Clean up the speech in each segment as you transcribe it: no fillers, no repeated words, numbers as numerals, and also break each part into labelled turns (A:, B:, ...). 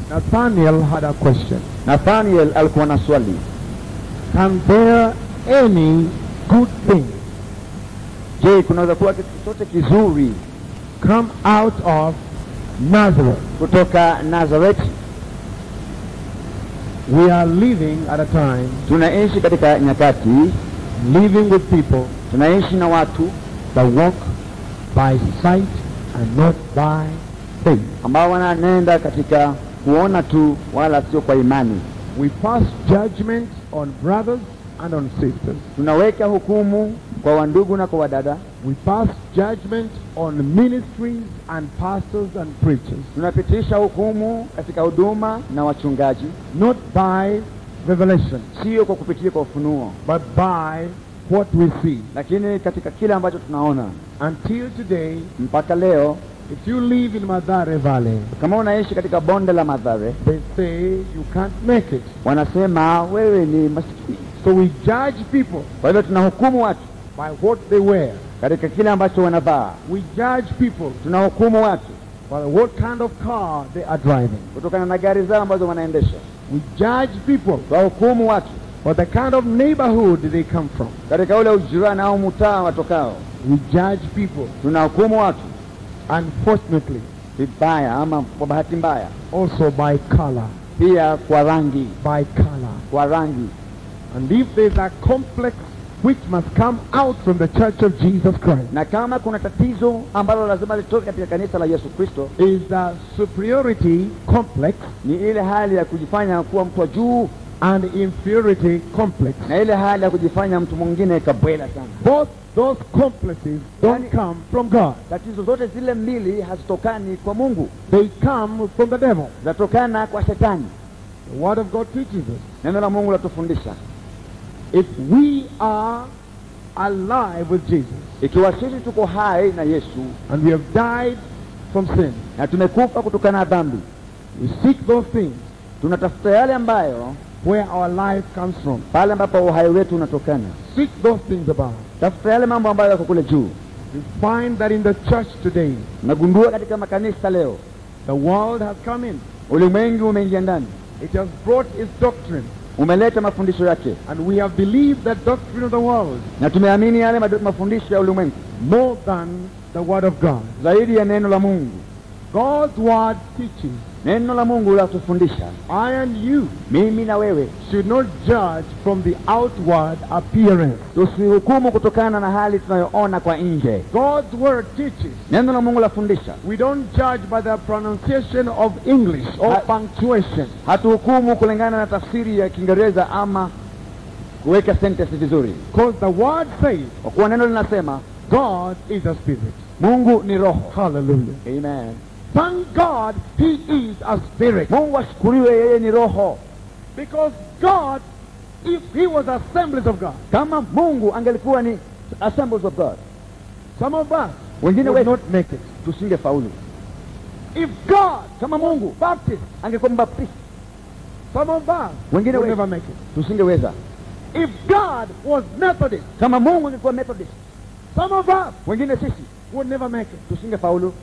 A: Nathaniel had a question.
B: Nathaniel alikuwa na swali.
A: Can there any good thing
B: Je, kunaweza kuwa kitu chochote kizuri
A: come out of Nazareth?
B: kutoka Nazareth?
A: We are living at a time,
B: Tunaishi katika nyakati,
A: living with people
B: tunaishi na watu
A: that walk by sight and not by faith.
B: ambao wanaenda katika kuona tu wala sio kwa imani.
A: We pass judgment on brothers and on sisters.
B: Tunaweka hukumu kwa wandugu na kwa wadada.
A: We pass judgment on ministries and pastors and preachers,
B: Tunapitisha hukumu katika huduma na wachungaji,
A: not by revelation,
B: sio kwa kupitia kwa ufunuo,
A: but by what we see.
B: lakini katika kile ambacho tunaona.
A: Until today,
B: Mpaka leo,
A: if you live in Mathare Valley,
B: kama unaishi katika bonde la Mathare,
A: they say you can't make it.
B: wanasema wewe ni maskini.
A: So we judge people
B: Kwa hivyo tunahukumu watu
A: by what they wear.
B: katika kile ambacho wanavaa.
A: We judge people
B: Tunahukumu watu
A: by what kind of car they are driving.
B: kutokana na gari zao ambazo wanaendesha.
A: We judge people
B: Tunahukumu watu
A: by the kind of neighborhood they come from.
B: katika ule ujirani au mtaa watokao.
A: We judge people,
B: Tunahukumu watu
A: unfortunately,
B: vibaya ama kwa bahati mbaya,
A: also by color.
B: pia kwa rangi,
A: By color.
B: kwa rangi.
A: And if there's a complex which must come out from the Church of Jesus Christ,
B: Na kama kuna tatizo ambalo lazima litoke katika kanisa la Yesu Kristo,
A: is the superiority complex
B: ni ile hali ya kujifanya kuwa mtu wa juu
A: and inferiority complex.
B: na ile hali ya kujifanya mtu mwingine kabwela sana.
A: Both those complexes don't come from God.
B: Tatizo zote zile mbili hazitokani kwa Mungu,
A: They come from the devil.
B: zinatokana kwa Shetani.
A: The Word of God teaches us.
B: Neno la Mungu latufundisha,
A: If we are alive with Jesus
B: ikiwa sisi tuko hai na Yesu
A: and we have died from sin,
B: na tumekufa kutokana na dhambi,
A: we seek those things
B: tunatafuta yale ambayo
A: where our life comes from.
B: pale ambapo uhai wetu unatokana.
A: Seek those things above.
B: Tafuta yale mambo ambayo yako kule juu.
A: We find that in the church today,
B: Nagundua katika makanisa leo,
A: the world has come in.
B: ulimwengu umeingia ndani,
A: It has brought its doctrine,
B: umeleta mafundisho yake,
A: and we have believed that doctrine of the world
B: na tumeamini yale mafundisho ya ulimwengu
A: more than the Word of God.
B: zaidi ya neno la Mungu.
A: God's Word teaches,
B: Neno la Mungu latufundisha,
A: I and you
B: mimi na wewe
A: should not judge from the outward appearance.
B: tusihukumu kutokana na hali tunayoona kwa nje.
A: God's Word teaches,
B: Neno la Mungu lafundisha,
A: we don't judge by the pronunciation of English or punctuation.
B: hatuhukumu kulingana na tafsiri ya Kiingereza ama kuweka sentence vizuri,
A: Because the Word says,
B: kwa kuwa neno linasema
A: God is a spirit.
B: Mungu ni roho.
A: Hallelujah.
B: Amen.
A: Thank God He is a spirit.
B: Mungu ashukuriwe, yeye ni roho.
A: Because God, if He was assemblies of God,
B: Kama Mungu angelikuwa ni assemblies of God,
A: some of us
B: wengine
A: would
B: wetu
A: not make it.
B: tusingefaulu.
A: If God,
B: Kama Mungu
A: Baptist,
B: angekuwa mbaptisti,
A: some of us
B: wengine
A: would
B: wetu
A: never make it.
B: tusingeweza.
A: If God was Methodist,
B: Kama Mungu angekuwa Methodist,
A: some of us
B: wengine sisi
A: would never make it.
B: tusingefaulu.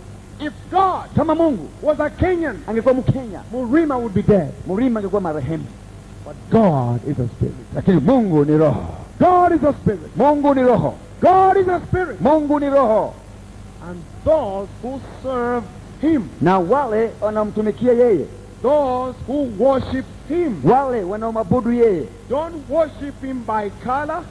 A: If God
B: Kama Mungu
A: was a Kenyan,
B: angekuwa Mkenya,
A: Murima would be dead.
B: Mrima angekuwa marehemu.
A: But God is a spirit.
B: Lakini Mungu ni roho.
A: God is a spirit.
B: Mungu ni roho.
A: God is a spirit.
B: Mungu ni roho.
A: And those who serve Him,
B: Na wale wanamtumikia yeye,
A: those who worship Him,
B: wale wanaomwabudu yeye,
A: don't worship Him by color,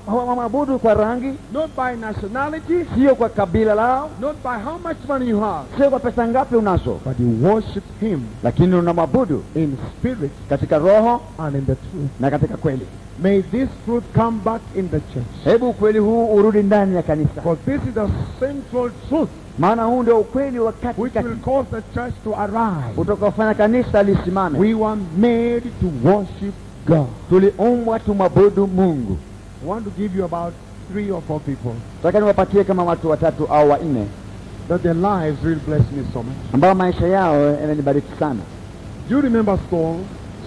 B: hawamwabudu kwa rangi,
A: not by nationality,
B: sio kwa kabila lao,
A: not by how much money you have,
B: sio kwa pesa ngapi unazo,
A: but you worship Him
B: lakini unamwabudu
A: in spirit
B: katika roho
A: and in the truth.
B: na katika kweli.
A: May this truth come back in the church.
B: Hebu ukweli huu urudi ndani ya kanisa,
A: For this is the central truth
B: maana huu ndio ukweli wa
A: which will
B: katikati
A: cause the church to arise.
B: utakaofanya kanisa lisimame.
A: We were made to worship God.
B: Tuliumbwa tumwabudu Mungu.
A: I want to give you about 3 or 4 people
B: Nataka niwapatie kama watu 3 au 4
A: that their lives really blessed me so much.
B: ambao maisha yao yamenibariki sana.
A: Do you remember Saul?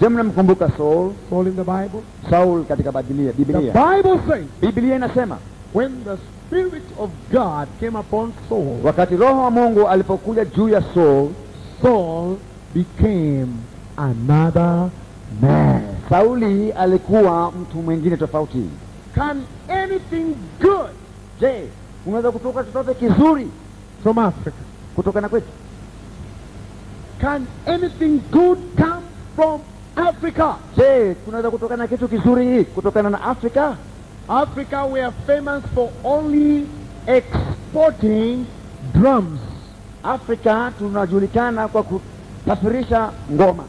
B: Je, mnamkumbuka Saul?
A: Saul in the Bible?
B: Saul katika Biblia.
A: The Bible says,
B: Biblia inasema
A: when the Spirit of God came upon Saul,
B: wakati roho wa Mungu alipokuja juu ya Saul,
A: Saul became another man.
B: Sauli alikuwa mtu mwingine tofauti.
A: Can anything good,
B: Je, unaweza kutoka chochote kizuri
A: from Africa,
B: kutoka na kwetu?
A: can anything good come from Africa?
B: Je, kunaweza kutokana na kitu kizuri kutokana na Afrika?
A: Africa, we are famous for only exporting drums.
B: Afrika tunajulikana kwa kusafirisha ngoma.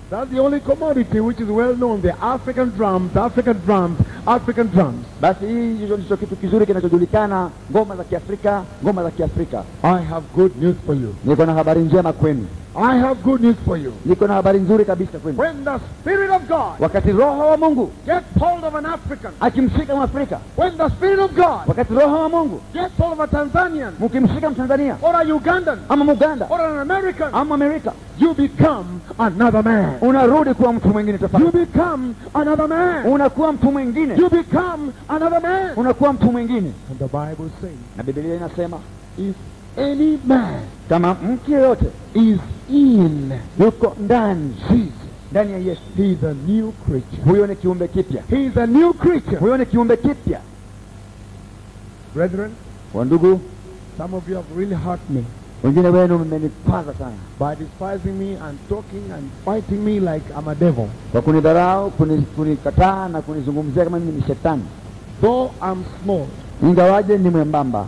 A: That's the only commodity which is well known, the African drums, African drums, African drums.
B: Basi hii ndicho kitu kizuri kinachojulikana, ngoma za Kiafrika, ngoma za Kiafrika.
A: I have good news for you.
B: Niko na habari njema kwenu.
A: I have good news for you.
B: Niko na habari nzuri kabisa kwenu.
A: When the Spirit of God
B: Wakati Roho wa Mungu
A: gets hold of an African,
B: akimshika Mwafrika,
A: when the Spirit of God
B: wakati Roho wa Mungu
A: gets hold of a Tanzanian,
B: mkimshika Mtanzania
A: or a Ugandan,
B: ama Muganda
A: or an American,
B: ama Amerika,
A: you become another man.
B: unarudi kuwa mtu mwingine
A: You
B: tofauti.
A: become another man.
B: Unakuwa mtu mwingine.
A: You become another man.
B: Unakuwa mtu mwingine.
A: And the Bible says,
B: Na Biblia inasema
A: if any man
B: kama mtu yeyote
A: is in
B: yuko ndani
A: Jesus,
B: ndani ya Yesu,
A: he is a new creature.
B: huyo ni kiumbe kipya.
A: He is a new creature.
B: Huyo ni kiumbe kipya.
A: Brethren,
B: Wandugu,
A: some of you have really hurt me
B: wengine wenu mmenikwaza sana
A: by despising me and talking and fighting me like I'm a devil.
B: kwa kunidharau, kunikataa na kunizungumzia kama mimi ni shetani.
A: Though I'm small,
B: Ingawaje ni mwembamba,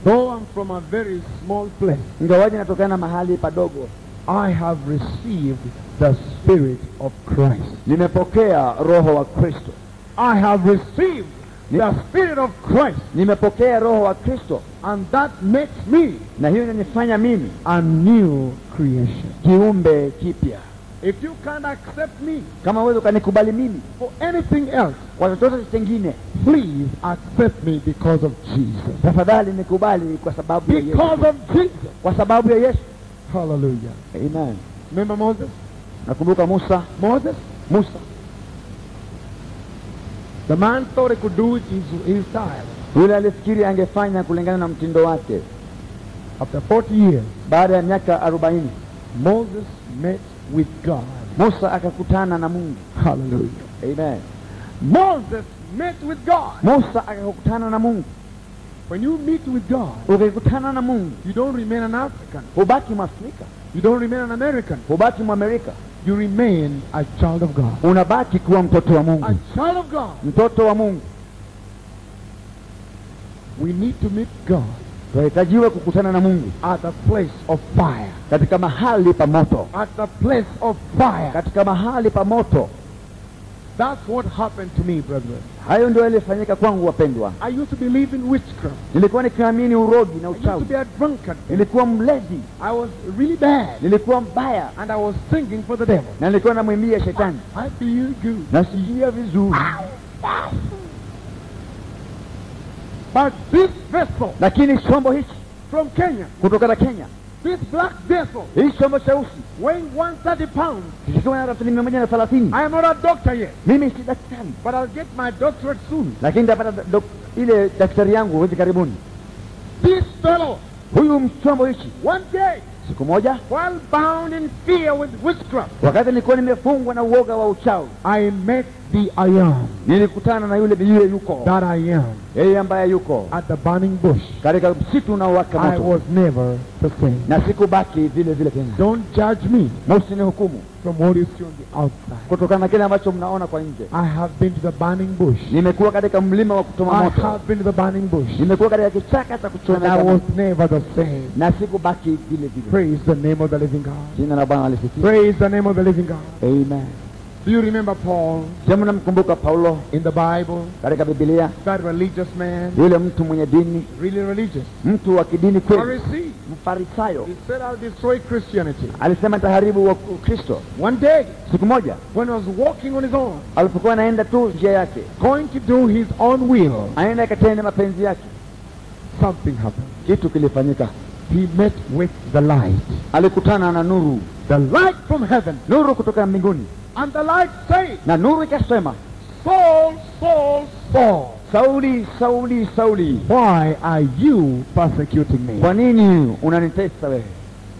A: though I'm from a very small place,
B: ingawaje natokana mahali padogo,
A: I have received the Spirit of Christ.
B: nimepokea Roho wa Kristo.
A: I have received the Spirit of Christ,
B: Nimepokea Roho wa Kristo,
A: and that makes me
B: na hiyo inanifanya mimi
A: a new creation.
B: kiumbe kipya.
A: If you can't accept me
B: Kama wewe ukanikubali mimi
A: for anything else,
B: kwa chochote kingine,
A: please accept me because of Jesus.
B: tafadhali nikubali kwa sababu ya Yesu.
A: Because of Jesus.
B: Kwa sababu ya Yesu.
A: Hallelujah.
B: Amen.
A: Remember Moses?
B: Nakumbuka Musa. Musa.
A: The man thought he could do it his style.
B: Yule alifikiri angefanya kulingana na mtindo wake.
A: After 40 years,
B: Baada ya miaka 40,
A: Moses met with God.
B: Musa akakutana na Mungu.
A: Hallelujah.
B: Amen.
A: Moses met with God.
B: Musa akakutana na Mungu.
A: When you meet with God,
B: Ukikutana na Mungu,
A: you don't remain an African.
B: hubaki Mwafrika,
A: You don't remain an American.
B: hubaki Mwamerika.
A: You remain a child of God.
B: Unabaki kuwa mtoto wa
A: A
B: Mungu.
A: child of God.
B: Mtoto wa Mungu.
A: We need to meet God
B: Tunahitajiwa kukutana na Mungu
A: at the place of fire.
B: katika mahali pa moto.
A: At the place of fire.
B: Katika mahali pa moto.
A: That's what happened to me, brethren.
B: Hayo ndio yalifanyika kwangu, wapendwa.
A: I used to believe in witchcraft.
B: Nilikuwa nikiamini urogi na
A: I used
B: uchawi.
A: to be a drunkard.
B: Nilikuwa mlevi.
A: I was really bad.
B: Nilikuwa mbaya.
A: And I was singing for the devil.
B: Na nilikuwa namwimbia shetani.
A: I feel good.
B: Nasikia vizuri.
A: But this vessel
B: Lakini chombo hichi
A: from Kenya,
B: kutoka Kenya,
A: this black vessel,
B: hii chombo cheusi
A: weighing 130 pounds.
B: kikiwa na ratili 130.
A: I am not a doctor yet,
B: Mimi si daktari,
A: but I'll get my doctorate soon.
B: lakini nitapata ile daktari yangu hivi karibuni.
A: This fellow,
B: Huyu chombo hichi,
A: one day,
B: siku moja,
A: while bound in fear with witchcraft,
B: wakati nilikuwa nimefungwa na uoga wa uchawi,
A: I met the I am
B: nilikutana na yule yuko,
A: that I am
B: yeye ambaye yuko
A: at the burning bush.
B: katika msitu unaowaka
A: I
B: moto,
A: was never the same.
B: na sikubaki vile vile tena.
A: Don't judge me
B: Msinihukumu
A: from what you see on the outside.
B: kutokana na kile ambacho mnaona kwa nje.
A: I have been to the burning bush.
B: Nimekuwa katika mlima wa kuchoma
A: I
B: moto,
A: have been to the burning bush.
B: nimekuwa katika kichaka cha
A: And
B: kuchomeka
A: I was
B: moto,
A: never the same.
B: na sikubaki vile vile.
A: Praise the name of the living God.
B: Jina la Bwana lisifiwe.
A: Praise the name of the living God.
B: Amen.
A: Do you remember Paul
B: Je, mnamkumbuka Paulo
A: in the Bible?
B: katika Biblia?
A: That religious man,
B: Yule mtu mwenye dini,
A: really religious.
B: mtu wa kidini kweli,
A: Pharisee.
B: Mfarisayo.
A: He said, I'll destroy Christianity.
B: Alisema taharibu wa Kristo.
A: One day,
B: Siku moja
A: when he was walking on his own,
B: alipokuwa anaenda tu njia yake,
A: going to do his own will,
B: aenda akatenda mapenzi yake,
A: something happened.
B: kitu kilifanyika.
A: He met with the light.
B: Alikutana na nuru,
A: The light from heaven.
B: nuru kutoka mbinguni,
A: And the light said,
B: na nuru ikasema,
A: Saul, Saul, Saul,
B: Sauli, Sauli, Sauli,
A: why are you persecuting me?
B: kwa nini unanitesa wewe?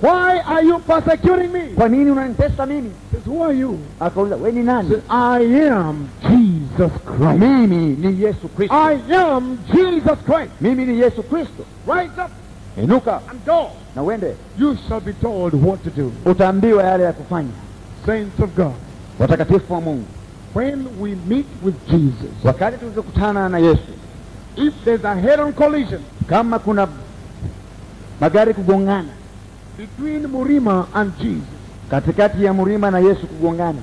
A: Why are you persecuting me?
B: Kwa nini unanitesa mimi?
A: He says, who are you?
B: Akauliza, wewe ni nani?
A: He says, I am Jesus Christ.
B: Mimi ni Yesu Kristo.
A: I am Jesus Christ.
B: Mimi ni Yesu Kristo.
A: Rise up
B: Inuka
A: and go.
B: na uende.
A: You shall be told what to do.
B: Utaambiwa yale ya kufanya.
A: Saints of God,
B: Watakatifu wa Mungu,
A: when we meet with Jesus,
B: wakati tulipokutana na Yesu,
A: if there's a head-on collision
B: kama kuna magari kugongana
A: between Murima and Jesus,
B: katikati ya Murima na Yesu, kugongana,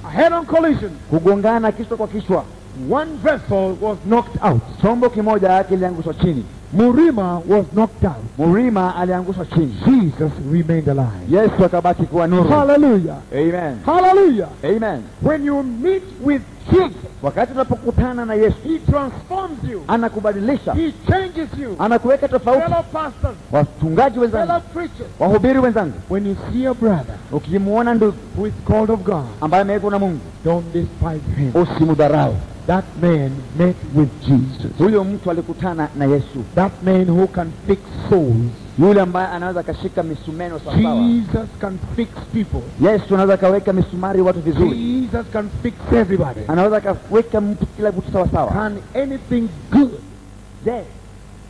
A: a head-on collision,
B: kugongana kichwa kwa kichwa,
A: one vessel was knocked out.
B: chombo kimoja kiliangushwa chini.
A: Murima was knocked out.
B: Murima aliangushwa chini.
A: Jesus remained alive.
B: Yesu akabaki kuwa nuru.
A: Hallelujah.
B: Amen.
A: Hallelujah.
B: Amen.
A: When you meet with Jesus,
B: Wakati tunapokutana na Yesu,
A: He transforms you.
B: anakubadilisha,
A: He changes you.
B: anakuweka tofauti.
A: Fellow pastors,
B: Wachungaji wenzangu,
A: fellow preachers,
B: wahubiri wenzangu,
A: when you see a brother
B: ukimuona ndugu
A: who is called of God,
B: ambaye amewekwa na Mungu,
A: don't despise him.
B: usimudharau.
A: That man met with Jesus.
B: Huyo mtu alikutana na Yesu.
A: That man who can fix souls.
B: Yule ambaye anaweza kashika misumeno sawa.
A: Jesus can fix people.
B: Yesu anaweza kaweka misumari watu vizuri.
A: Jesus can fix everybody.
B: Anaweza kaweka mtu kila mtu sawa sawa.
A: Can anything good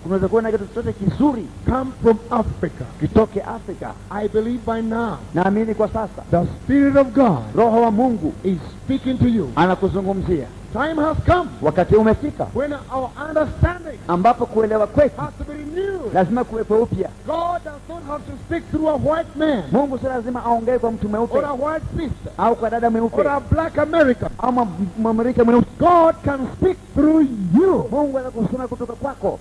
B: Kunaweza kuwa na kitu chochote kizuri
A: come from Africa?
B: kitoke Afrika.
A: I believe by now
B: Naamini kwa sasa
A: the Spirit of God
B: Roho wa Mungu
A: is speaking to you.
B: anakuzungumzia.
A: Time has come
B: Wakati umefika
A: when our understanding
B: ambapo kuelewa kwetu
A: has to be renewed.
B: lazima kuwepo upya.
A: God does not have to speak through a white man
B: Mungu si lazima aongee kwa mtu mweupe
A: or a white sister
B: au kwa dada mweupe
A: or a black American.
B: au Mwamerika mweusi.
A: God can speak through you.
B: Mungu anakusema kutoka kwako.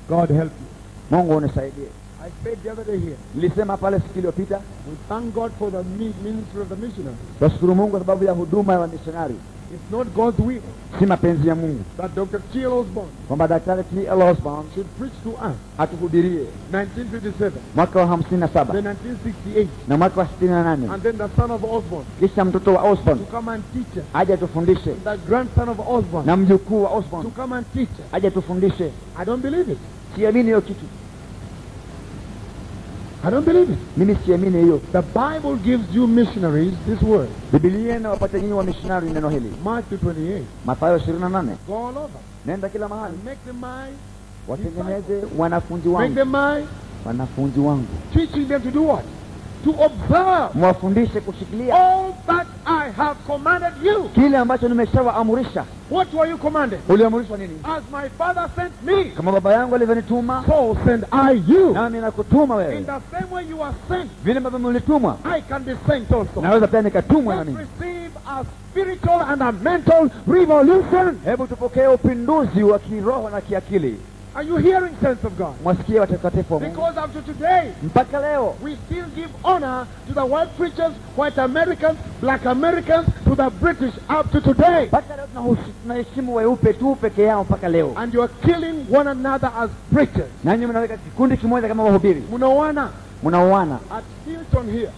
A: God help you.
B: Mungu unisaidie.
A: I said the other day here,
B: Nilisema pale siku iliyopita,
A: we thank God for the ministry of the missionary.
B: tunashukuru Mungu kwa sababu ya huduma ya wamisionari.
A: It's not God's will
B: Si mapenzi ya Mungu
A: that Dr. T.L. Osborne
B: kwamba Daktari T.L. Osborne
A: should preach to us
B: atuhubirie
A: 1957,
B: mwaka wa 57
A: then 1968,
B: na mwaka wa 68,
A: and then the son of Osborne
B: kisha mtoto wa Osborne
A: to come and teach us,
B: aje atufundishe,
A: the grandson of Osborne
B: na mjukuu wa
A: to
B: Osborne
A: come and teach us.
B: aje atufundishe.
A: I don't believe it.
B: Siamini hiyo kitu.
A: I don't believe it.
B: Mimi siamini hiyo.
A: The Bible gives you missionaries this word.
B: Biblia inawapata nyinyi wa missionary neno hili.
A: Matthew 28.
B: Mathayo 28.
A: Go all over.
B: Nenda kila mahali.
A: And make them mine.
B: Watengeneze wanafunzi
A: Make
B: wangu.
A: them mine.
B: Wanafunzi wangu.
A: Teaching them to do what? To observe
B: Mwafundishe kushikilia
A: all that I have commanded you.
B: kile ambacho nimeshawaamurisha.
A: What were you commanded?
B: Uliamrishwa nini?
A: As my Father sent me,
B: Kama baba yangu alivyonituma,
A: so send I you.
B: nami nakutuma
A: In
B: wewe.
A: the same way you are sent,
B: Vile ambavyo mlitumwa,
A: I can be sent also.
B: naweza pia nikatumwa na
A: Let's
B: mimi.
A: receive a spiritual and a mental revolution.
B: Hebu tupokee upinduzi wa kiroho na kiakili.
A: Are you hearing, saints of God?
B: Mwasikie watakatifu wa Mungu.
A: Because up to today,
B: Mpaka leo
A: we still give honor to the white preachers, white Americans, black Americans, to the British up to today.
B: mpaka leo tunaheshimu weupe tu peke yao mpaka leo.
A: And you are killing one another as preachers.
B: Nanyi mnaweka kikundi kimoja kama wahubiri.
A: Munawana
B: Mnaoana
A: at Hilton here.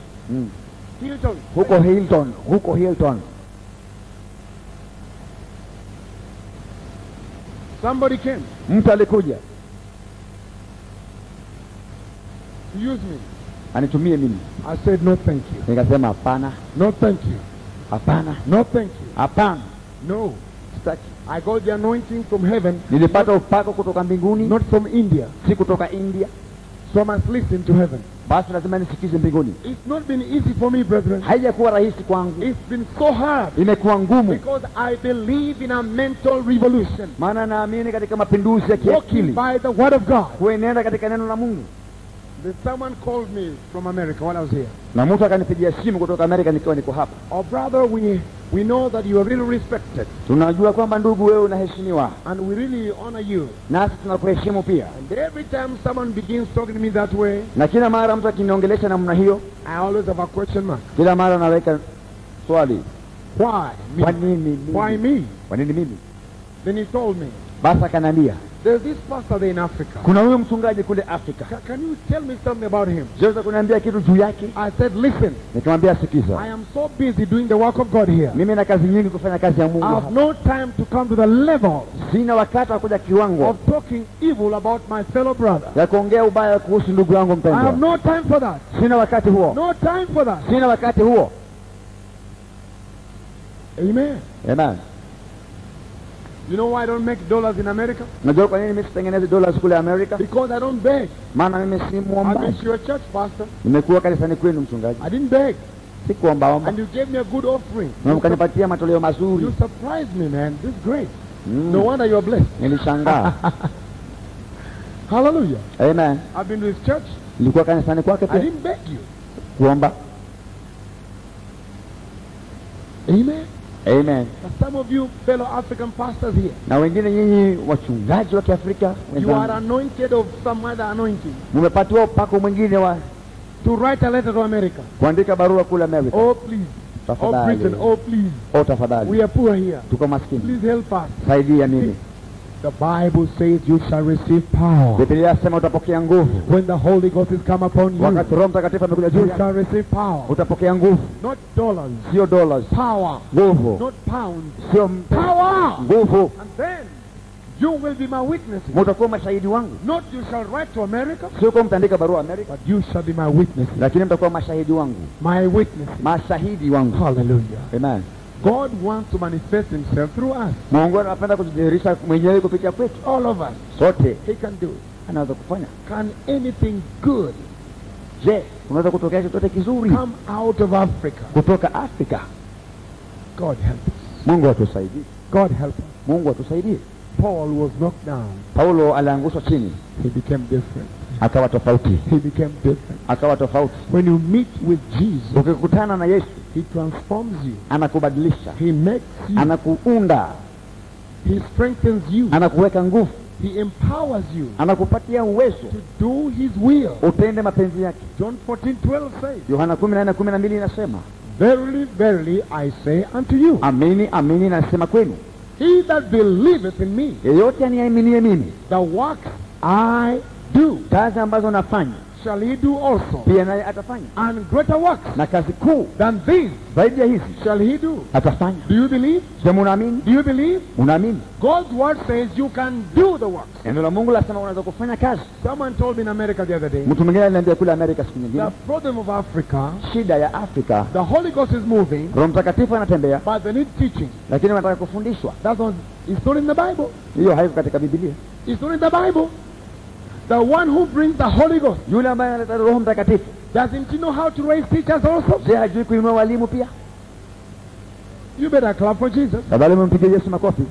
A: Hilton.
B: huko Hilton.
A: Somebody came
B: Mtu alikuja
A: to use me.
B: anitumie mimi.
A: I said, no thank you.
B: Nikasema hapana,
A: No thank you.
B: hapana,
A: No thank you.
B: hapana.
A: No.
B: Sitaki.
A: I got the anointing from heaven,
B: Nilipata upako kutoka mbinguni,
A: not from India.
B: si kutoka India.
A: So I must listen to heaven.
B: Basi lazima nisikize mbinguni.
A: It's not been easy for me, brethren.
B: Haijakuwa rahisi kwangu,
A: It's been so hard
B: imekuwa ngumu,
A: because I believe in a mental revolution.
B: maana naamini katika mapinduzi ya
A: Walking
B: kiakili,
A: by the word of God.
B: kuenenda katika neno la Mungu.
A: Someone called me from America while I was here.
B: Na mtu akanipigia simu kutoka Amerika nikiwa niko hapa.
A: Oh, brother, we know that you are really respected.
B: Tunajua kwamba ndugu, wewe unaheshimiwa,
A: And we really honor you.
B: nasi tunakuheshimu pia.
A: And every time someone begins talking to me that way,
B: Na kila mara mtu akiniongelesha namna hiyo,
A: I always have a question mark.
B: kila mara naweka swali,
A: Why me?
B: kwa nini mimi?
A: Why me?
B: Kwa nini mimi?
A: Then he told me,
B: Basi akaniambia,
A: There's this pastor there in Africa.
B: Kuna huyo mchungaji kule Afrika.
A: Can you tell me something about him?
B: Jaweza kuniambia kitu juu yake?
A: I said, listen.
B: Nikamwambia sikiza.
A: I am so busy doing the work of God here.
B: Mimi na kazi nyingi kufanya kazi ya Mungu.
A: I have no time to come to the level.
B: Sina wakati wa kuja kiwango
A: of talking evil about my fellow brother.
B: ya kuongea ubaya kuhusu ndugu yangu
A: I have
B: mpendwa.
A: no time for that.
B: Sina wakati huo.
A: No time for that.
B: Sina wakati huo.
A: Amen.
B: Amen.
A: You know why I don't make dollars in America?
B: Unajua kwa nini mimi sitengeneze dollars kule Amerika?
A: Because I don't beg.
B: Maana mimi si
A: I've
B: muombaji.
A: been to your church, pastor.
B: Nimekuwa kanisani kwenu mchungaji.
A: I didn't beg.
B: Sikuombaomba.
A: And you gave me a good offering.
B: Na mkanipatia matoleo mazuri.
A: You surprised me, man. This is great. No wonder you are blessed.
B: Nilishangaa.
A: Hallelujah.
B: Amen.
A: I've been to his church.
B: Nilikuwa kanisani kwake
A: I
B: pia.
A: didn't beg you.
B: Kuomba.
A: Amen.
B: Amen.
A: But some of you fellow African pastors here,
B: Na wengine nyinyi wachungaji wa Kiafrika
A: you are anointed of some other anointing
B: mmepatiwa upako mwingine wa
A: to write a letter to America.
B: kuandika barua kule Amerika.
A: Oh please. Oh
B: Tafadhali.
A: Britain. Oh please.
B: Oh tafadhali.
A: We are poor here.
B: Tuko maskini.
A: Please help us.
B: Saidia mimi.
A: The Bible says you shall receive power
B: Biblia inasema utapokea nguvu.
A: when the Holy Ghost is come upon you.
B: Wakati Roho Mtakatifu amekuja juu
A: You
B: yako,
A: shall receive power.
B: utapokea nguvu.
A: Not dollars.
B: Sio dollars.
A: Power.
B: Nguvu.
A: Not pounds.
B: Sio
A: Power.
B: nguvu.
A: And then you will be my witnesses.
B: Mtakuwa mashahidi wangu.
A: Not you shall write to America,
B: Sio kwa mtaandika barua Amerika,
A: but you shall be my witnesses.
B: lakini mtakuwa mashahidi wangu.
A: My witnesses.
B: Mashahidi wangu.
A: Hallelujah.
B: Amen.
A: God wants to manifest himself through us.
B: Mungu anapenda kujidhihirisha mwenyewe kupitia kwetu.
A: All of us.
B: Sote
A: He can do it.
B: anaweza kufanya.
A: Can anything good
B: Je, unaweza kutokea chochote kizuri
A: come out of Africa?
B: kutoka Afrika?
A: God help us.
B: Mungu atusaidie.
A: God help us.
B: Mungu atusaidie.
A: Paul was knocked down.
B: Paulo aliangushwa chini,
A: He became different.
B: akawa tofauti.
A: He became different.
B: Akawa tofauti.
A: When you meet with Jesus,
B: Ukikutana na Yesu,
A: he transforms you.
B: anakubadilisha,
A: He makes you.
B: anakuunda,
A: He strengthens you.
B: anakuweka nguvu,
A: He empowers you
B: anakupatia uwezo
A: to do his will.
B: utende mapenzi yake.
A: John 14:12 says,
B: Yohana 14:12 inasema,
A: Verily, verily, I say unto you,
B: amini amini nasema kwenu,
A: he that believeth in me,
B: yeyote aniaminie mimi,
A: the works I do,
B: kazi ambazo nafanya
A: shall he do also.
B: pia naye atafanya,
A: And greater works
B: na kazi kuu
A: than these
B: zaidi ya hizi
A: shall he do.
B: atafanya.
A: Do you believe?
B: Je, unaamini?
A: Do you believe?
B: Unaamini?
A: God's word says you can do the works.
B: Neno la Mungu lasema unaweza kufanya kazi.
A: Someone told me in America the other day,
B: Mtu mwingine aliniambia kule Amerika siku nyingine,
A: the problem of Africa,
B: shida ya Afrika,
A: the Holy Ghost is moving,
B: Roho Mtakatifu anatembea,
A: but they need teaching.
B: lakini wanataka kufundishwa.
A: That's not, it's not in the Bible.
B: Hiyo haiko katika Biblia.
A: It's not in the Bible. The one who brings the Holy Ghost,
B: Yule ambaye analeta Roho Mtakatifu,
A: doesn't he know how to raise teachers also?
B: je, hajui kuinua walimu pia?
A: You better clap for Jesus.
B: Tafadhali mumpigie Yesu makofi.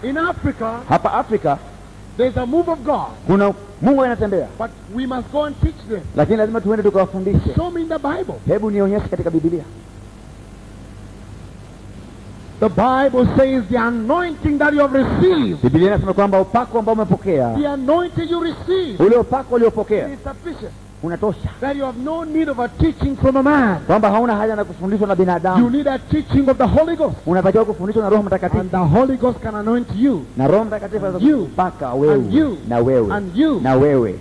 A: In Africa,
B: Hapa Afrika
A: there's a move of God,
B: kuna Mungu anatembea,
A: but we must go and teach them.
B: lakini lazima tuende tukawafundishe.
A: Show me in the Bible.
B: Hebu nionyeshe katika Biblia.
A: The Bible says the anointing that you have received,
B: Biblia inasema kwamba upako ambao umepokea,
A: the anointing you received,
B: ule upako uliopokea
A: is sufficient.
B: unatosha,
A: That you have no need of a teaching from a man.
B: kwamba hauna haja na kufundishwa na
A: You
B: binadamu,
A: need a teaching of the Holy Ghost.
B: unatakiwa kufundishwa na Roho Mtakatifu,
A: And the Holy Ghost can anoint you.
B: na Roho Mtakatifu anaweza
A: You.
B: kupaka
A: And
B: wewe
A: you.
B: na wewe
A: And you.
B: na wewe.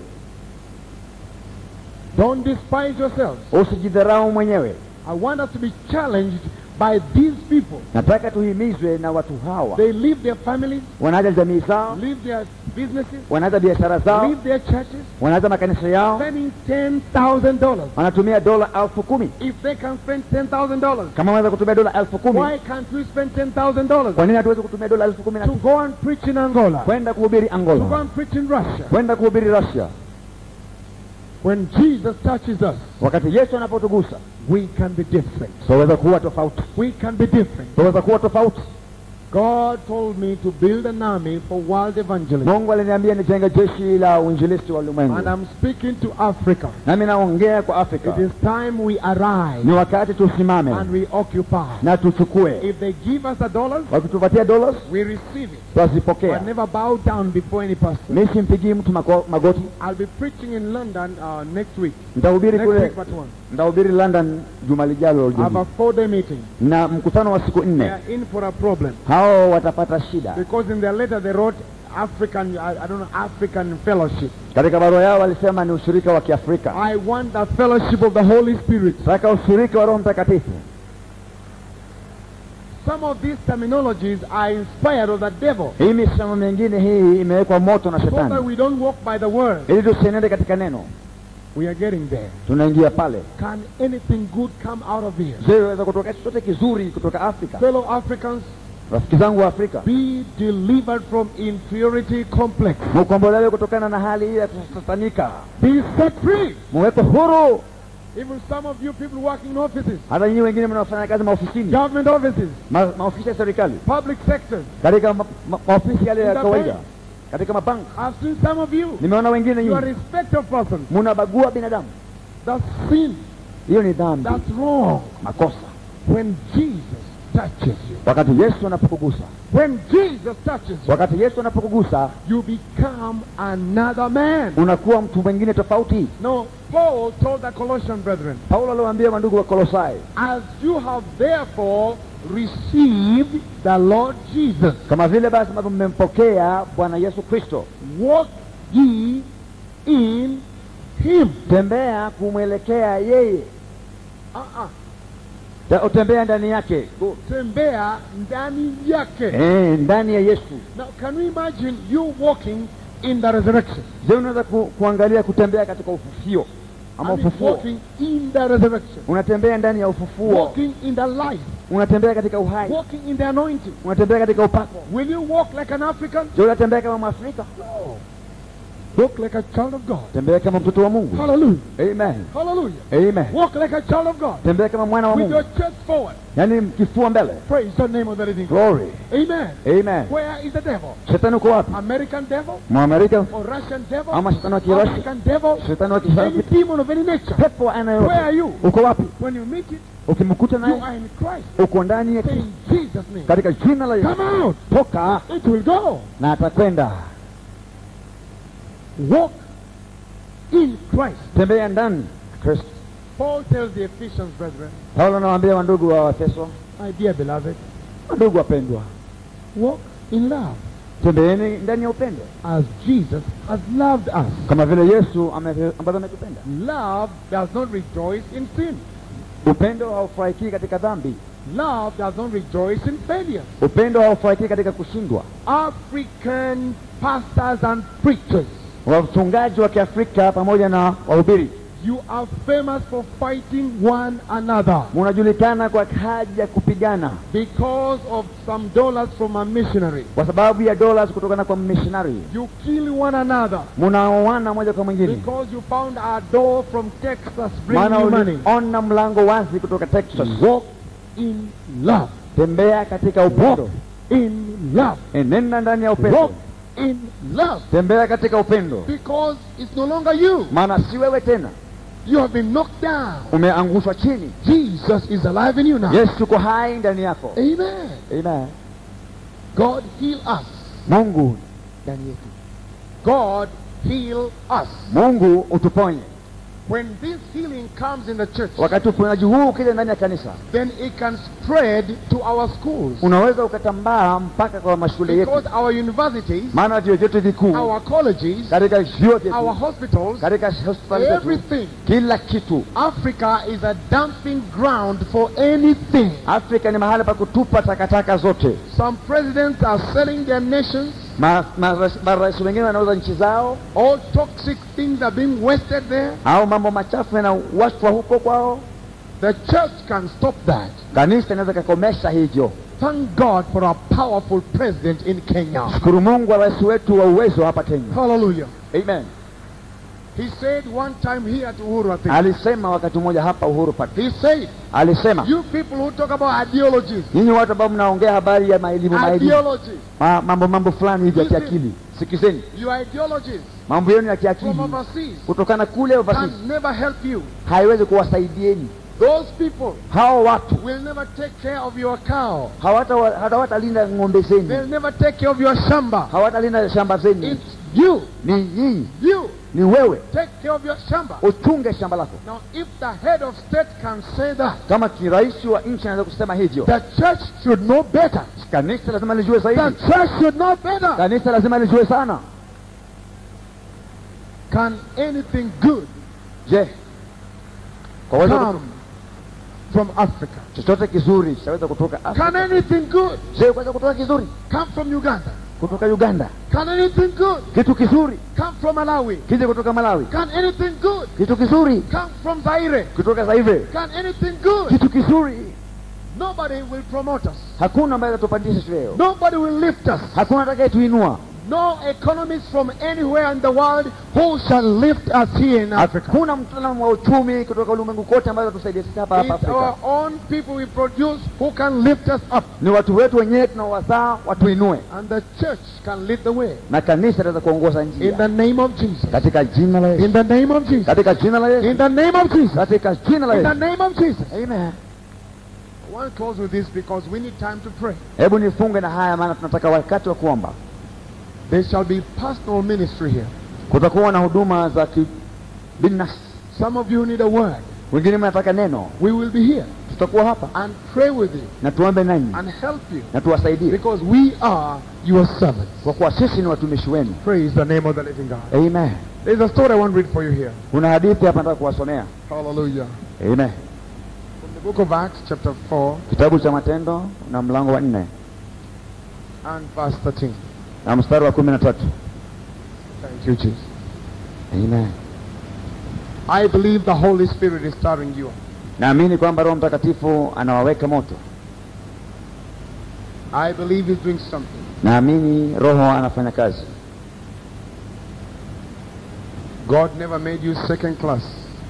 A: Don't despise yourselves.
B: Usijidharau mwenyewe.
A: I want us to be challenged by these people.
B: Nataka tuhimizwe na watu hawa,
A: They leave their families,
B: wanaacha jamii zao,
A: leave their businesses,
B: wanaacha biashara zao,
A: leave their churches,
B: wanaacha makanisa yao,
A: spending $10,000.
B: wanatumia dola 10,000.
A: If they can spend $10,000,
B: Kama wanaweza kutumia dola 10,000,
A: why can't we spend $10,000
B: kwa nini hatuwezi kutumia dola 10,000
A: to go and preach in Angola,
B: kwenda kuhubiri
A: to go
B: Angola,
A: and preach in Russia?
B: kwenda kuhubiri Russia?
A: When Jesus touches us,
B: Wakati Yesu anapotugusa,
A: we can be different.
B: tunaweza kuwa tofauti,
A: We can be different.
B: tunaweza kuwa tofauti.
A: God told me to build an army for world evangelism.
B: Mungu aliniambia nijenge jeshi la uinjilisti wa ulimwengu,
A: And I'm speaking to Africa.
B: nami naongea kwa Afrika.
A: It is time we arise
B: Ni wakati tusimame
A: and we occupy.
B: na tuchukue.
A: If they give us the dollars,
B: Wakitupatia dollars,
A: we receive it.
B: twazipokea.
A: But never bow down before any pastor.
B: Mimi simpigii mtu magoti.
A: I'll be preaching in London next week.
B: Nitahubiri
A: Next
B: kule,
A: week but one.
B: nitahubiri London juma lijalo.
A: I have a 4-day meeting.
B: Na mkutano wa siku
A: They
B: 4.
A: are in for a problem.
B: hao watapata shida.
A: Because in their letter they wrote African, I don't know, African fellowship.
B: Katika barua yao walisema ni ushirika wa Kiafrika.
A: I want the fellowship of the Holy Spirit.
B: Saka ushirika wa Roho Mtakatifu.
A: Some of these terminologies are inspired of the devil.
B: Hii misemo mingine hii imewekwa moto na
A: So that
B: shetani.
A: we don't walk by the word.
B: Ili tusienende katika neno.
A: We are getting there.
B: Tunaingia pale.
A: Can anything good come out of here?
B: Je, waweza kutoka chochote kizuri kutoka Afrika?
A: Fellow Africans,
B: Rafiki zangu wa Afrika,
A: be delivered from inferiority complex.
B: mkombolewe kutokana na hali hii ya kusatanika.
A: Be set free.
B: Muwekwe huru.
A: Even some of you people working in offices,
B: Hata nyinyi wengine mnaofanya kazi maofisini,
A: government offices,
B: maofisi ya serikali,
A: public sectors,
B: katika maofisi yale ya
A: In the
B: kawaida,
A: bank.
B: katika mabanki.
A: I've seen some of you.
B: Nimeona wengine
A: You are
B: nyinyi
A: respect of persons.
B: mnabagua binadamu.
A: That's sin.
B: Hiyo ni dhambi,
A: That's wrong.
B: makosa.
A: When Jesus touches you,
B: Wakati Yesu anapokugusa,
A: when Jesus touches you,
B: wakati Yesu anapokugusa,
A: you become another man.
B: unakuwa mtu mwingine tofauti.
A: No, Paul told the Colossian brethren,
B: Paulo aliwaambia mandugu wa Kolosai,
A: as you have therefore received the Lord Jesus,
B: kama vile basi ambavyo mmempokea Bwana Yesu Kristo,
A: walk ye in him.
B: tembea kumwelekea yeye. Utembea ndani yake.
A: Tembea ndani yake.
B: Ndani ya Yesu.
A: Now can you imagine you walking in the resurrection?
B: Je, unaweza kuangalia kutembea katika ufufio ama ufufuo?
A: Walking in the resurrection.
B: Unatembea ndani ya ufufuo.
A: Walking in the life.
B: Unatembea katika uhai.
A: Walking in the anointing.
B: Unatembea katika upako.
A: Will you walk like an African?
B: Je, unatembea kama Mwafrika?
A: No. Walk like a child of God.
B: Tembea kama mtoto wa Mungu.
A: Hallelujah.
B: Amen.
A: Hallelujah.
B: Amen.
A: Walk like a child of God.
B: Tembea kama mwana wa
A: With
B: Mungu.
A: your chest forward.
B: Yaani kifua mbele.
A: Praise the name of the living God.
B: Glory.
A: Amen.
B: Amen.
A: Where is the devil?
B: Shetani uko wapi?
A: American devil?
B: Mwamerika
A: Or Russian devil?
B: ama shetani wa Kirusi?
A: African devil?
B: Shetani wa
A: Any
B: Kirusi?
A: demon of any nature?
B: Pepo aina yoyote.
A: Where are you?
B: Uko wapi?
A: When you meet it,
B: Ukimkuta
A: you
B: naye
A: are in Christ.
B: uko ndani ya
A: Say
B: Kristo.
A: in Jesus' name.
B: Katika jina la Yesu.
A: Come out.
B: Toka
A: It will go.
B: na atakwenda.
A: Walk in Christ.
B: Tembea ndani Kristo.
A: Paul tells the Ephesians brethren,
B: Paulo anawaambia wandugu wa Efeso,
A: my dear beloved,
B: wandugu wapendwa,
A: walk in love
B: tembeeni ndani ya upendo
A: as Jesus has loved us.
B: kama vile Yesu ambavyo ametupenda.
A: Love does not rejoice in sin.
B: Upendo haufurahiki katika dhambi.
A: Love does not rejoice in failure.
B: Upendo haufurahiki katika kushindwa.
A: African pastors and preachers,
B: Wachungaji wa Kiafrika pamoja na wahubiri,
A: you are famous for fighting one another
B: mnajulikana kwa haja ya kupigana
A: because of some dollars from a missionary.
B: kwa sababu ya dollars kutokana kwa missionary.
A: You kill one another
B: Mnaoana moja kwa mwingine
A: because you found a door from Texas bringing
B: maana
A: you money.
B: uliona mlango wazi kutoka Texas.
A: Walk in love.
B: Tembea katika upendo.
A: In love.
B: Enenda ndani ya upendo.
A: Walk in love.
B: Tembea katika upendo.
A: Because it's no longer you.
B: Maana si wewe tena.
A: You have been knocked down.
B: Umeangushwa chini.
A: Jesus is alive in you now.
B: Yesu yuko hai ndani yako.
A: Amen.
B: Amen.
A: God heal us.
B: Mungu ndani yetu.
A: God heal us.
B: Mungu utuponye.
A: When this healing comes in the church,
B: Wakati uponyaji huu ukija ndani ya kanisa,
A: then it can spread to our schools.
B: unaweza ukatambaa mpaka kwa mashule yetu.
A: Because our universities,
B: Maana vyuo vyetu vikuu,
A: our colleges,
B: katika vyuo
A: our
B: vyetu,
A: hospitals,
B: katika hospitali zetu,
A: everything.
B: kila kitu.
A: Africa is a dumping ground for anything.
B: Afrika ni mahali pa kutupa takataka zote.
A: Some presidents are selling their nations.
B: Marais wengine wanauza nchi zao.
A: All toxic things are being wasted there.
B: Au mambo machafu yanawashwa huko kwao.
A: The church can stop that.
B: Kanisa inaweza kukomesha hivyo.
A: Thank God for a powerful president in Kenya.
B: Shukuru Mungu wa rais wetu wa uwezo hapa Kenya.
A: Hallelujah.
B: Amen.
A: He said one time here at Uhuru, I think.
B: Alisema wakati mmoja hapa Uhuru Park.
A: He said,
B: Alisema,
A: you people who talk about ideologies.
B: nyinyi watu ambao mnaongea habari ya maelimu
A: Ideologies.
B: mambo fulani hivi ya kiakili. Sikizeni.
A: Your ideologies
B: Mambo yenu ya kiakili
A: from overseas
B: kutokana kule overseas
A: can never help you.
B: haiwezi kuwasaidieni.
A: Those people
B: Hao watu
A: will never take care of your cow.
B: hawatalinda ng'ombe zenu.
A: They'll never take care of your shamba.
B: Hawatalinda shamba zenu.
A: It's you.
B: Ni nyinyi.
A: You
B: ni wewe.
A: Take care of your shamba.
B: Uchunge shamba lako.
A: Now, if the head of state can say that,
B: Kama rais wa nchi anaweza kusema hivyo,
A: the church should know better.
B: kanisa lazima lijue zaidi.
A: The church should know better.
B: Kanisa lazima lijue sana.
A: Can anything good
B: Je,
A: come from Africa?
B: chochote kizuri chaweza kutoka Afrika?
A: Can anything good
B: Je, kwaweza kutoka kizuri
A: come from Uganda?
B: kutoka Uganda?
A: Can anything good
B: Kitu kizuri
A: come from Malawi?
B: kije kutoka Malawi?
A: Can anything good
B: Kitu kizuri
A: come from Zaire?
B: kutoka Zaire?
A: Can anything good?
B: Kitu kizuri.
A: Nobody will promote us.
B: Hakuna ambaye atatupandisha cheo.
A: Nobody will lift us.
B: Hakuna atakayetuinua.
A: No economist from anywhere in the world who shall lift us here in Africa.
B: Hakuna mtaalamu wa uchumi kutoka ulimwengu kote ambaye atusaidia sisi hapa
A: It's
B: Afrika.
A: our own people we produce who can lift us up.
B: Ni watu wetu wenyewe tunawazaa watuinue.
A: And the church can lead the way.
B: Na kanisa linaweza kuongoza
A: In
B: njia.
A: the name of Jesus.
B: Katika jina la Yesu.
A: In the name of Jesus.
B: Katika jina la Yesu.
A: In the name of Jesus.
B: Katika jina la
A: In the
B: Yesu.
A: name of Jesus.
B: Amen.
A: I want to close with this because we need time to pray.
B: Hebu nifunge na haya maana tunataka wakati wa kuomba.
A: There shall be personal ministry here.
B: Kutakuwa na huduma za kibinafsi.
A: Some of you need a word.
B: Wengine mnataka neno.
A: We will be here
B: Tutakuwa hapa
A: and pray with you
B: na tuombe nanyi
A: and help you
B: na tuwasaidie
A: because we are your servants.
B: kwa kuwa sisi ni watumishi wenu.
A: Praise the name of the living God.
B: Amen.
A: There's a story I want to read for you here.
B: Kuna hadithi hapa nataka kuwasomea.
A: Hallelujah.
B: Amen.
A: From the book of Acts chapter 4
B: Kitabu cha Matendo na mlango wa 4
A: and verse 13.
B: na mstari wa 13.
A: Thank you, Jesus.
B: Amen.
A: I believe the Holy Spirit is stirring you up.
B: Naamini kwamba Roho Mtakatifu anawaweka moto.
A: I believe he's doing something.
B: Naamini Roho anafanya kazi.
A: God never made you second class.